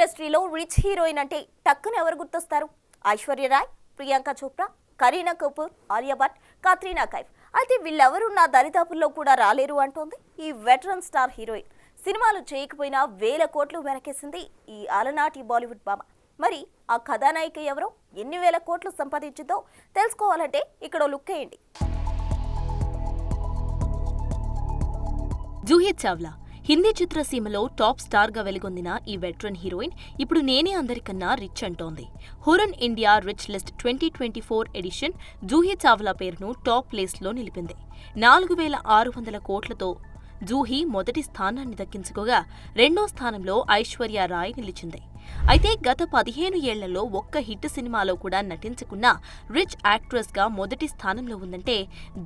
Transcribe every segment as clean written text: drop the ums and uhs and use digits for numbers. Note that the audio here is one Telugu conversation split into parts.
ఇండస్ట్రీలో రిచ్ హీరోయిన్ అంటే టక్కున ఎవరు గుర్తొస్తారు? ఐశ్వర్య రాయ్, ప్రియాంక చోప్రా, కరీనా కపూర్, ఆలియా భట్, కత్రినా కైఫ్. అయితే వీళ్ళెవరూ నా దరిదాపుల్లో కూడా రాలేరు అంటోంది ఈ వెటరన్ స్టార్ హీరోయిన్. సినిమాలు చేయకపోయినా వేల కోట్లు వెనకేసింది ఈ అలనాటి బాలీవుడ్ భామ. మరి ఆ కథానాయిక ఎవరో, ఎన్ని వేల కోట్లు సంపాదించిందో తెలుసుకోవాలంటే ఇక్కడ లుక్ వేయండి. జూహీ చావ్లా హిందీ చిత్రసీమలో టాప్ స్టార్ గా వెలుగొందిన ఈ వెటరన్ హీరోయిన్ ఇప్పుడు నేనే అందరికన్నా రిచ్ అంటోంది. Hurun India rich list 2024 edition Juhi Chawla పేరును టాప్ ప్లేస్లో నిలిపింది. 4,600 కోట్లతో జూహీ మొదటి స్థానాన్ని దక్కించుకోగా రెండో స్థానంలో ఐశ్వర్య రాయ్ నిలిచింది. అయితే గత 15 ఏళ్లలో ఒక్క హిట్ సినిమాలో కూడా నటించకున్నా రిచ్ యాక్ట్రెస్ గా మొదటి స్థానంలో ఉందంటే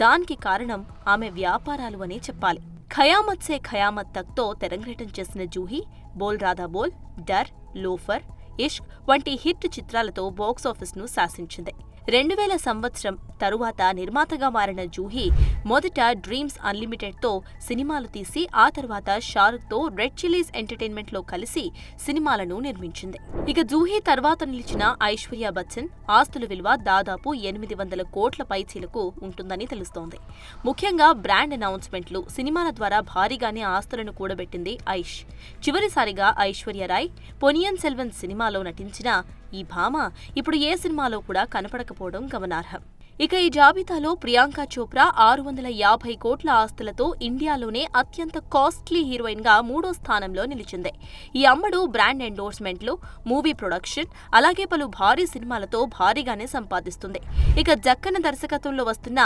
దానికి కారణం ఆమె వ్యాపారాలు అనే చెప్పాలి. ఖయామత్ సే ఖయామత్ తక్తో తెరంగేటం చేసిన జూహీ బోల్ రాధా బోల్, డర్, లోఫర్, ఇష్క్ వంటి హిట్ చిత్రాలతో బాక్సాఫీస్ను శాసించింది. 2000 సంవత్సరం తరువాత నిర్మాతగా మారిన జూహీ మొదట డ్రీమ్స్ అన్లిమిటెడ్తో సినిమాలు తీసి ఆ తర్వాత షారుఖ్తో రెడ్ చిల్లీస్ ఎంటర్టైన్మెంట్లో కలిసి సినిమాలను నిర్మించింది. ఇక జూహీ తర్వాత నిలిచిన ఐశ్వర్య బచ్చన్ ఆస్తుల విలువ దాదాపు 800 కోట్ల పైచీలకు ఉంటుందని తెలుస్తోంది. ముఖ్యంగా బ్రాండ్ అనౌన్స్మెంట్లు, సినిమాల ద్వారా భారీగానే ఆస్తులను కూడబెట్టింది ఐష్. చివరిసారిగా ఐశ్వర్య రాయ్ పొనియన్ సెల్వన్ సినిమాలో నటించిన ఈ భామ ఇప్పుడు ఏ సినిమాలో కూడా కనపడకపోవడం గమనార్హం. ఇక ఈ జాబితాలో ప్రియాంక చోప్రా 650 కోట్ల ఆస్తులతో ఇండియాలోనే అత్యంత కాస్ట్లీ హీరోయిన్ గా 3వ స్థానంలో నిలిచింది. ఈ అమ్మడు బ్రాండ్ ఎండోర్స్మెంట్లు, మూవీ ప్రొడక్షన్, అలాగే పలు భారీ సినిమాలతో భారీగానే సంపాదిస్తుంది. ఇక జక్కన దర్శకత్వంలో వస్తున్న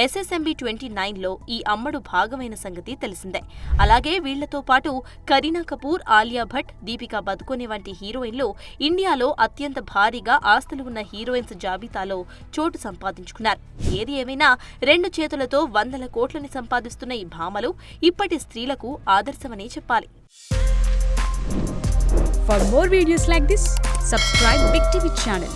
SSMB 29లో ఈ అమ్మడు భాగమైన సంగతి తెలిసిందే. అలాగే వీళ్లతో పాటు కరీనా కపూర్, ఆలియా భట్, దీపికా పదుకొనె వంటి హీరోయిన్లు ఇండియాలో అత్యంత భారీగా ఆస్తులు ఉన్న హీరోయిన్స్ జాబితాలో చోటు సంపాదించుకున్నారు. ఏది ఏమైనా 2 చేతులతో 100 కోట్లని సంపాదిస్తున్న ఈ భామలు ఇప్పటి స్త్రీలకు ఆదర్శమనే చెప్పాలి. For more videos like this, subscribe Big TV channel.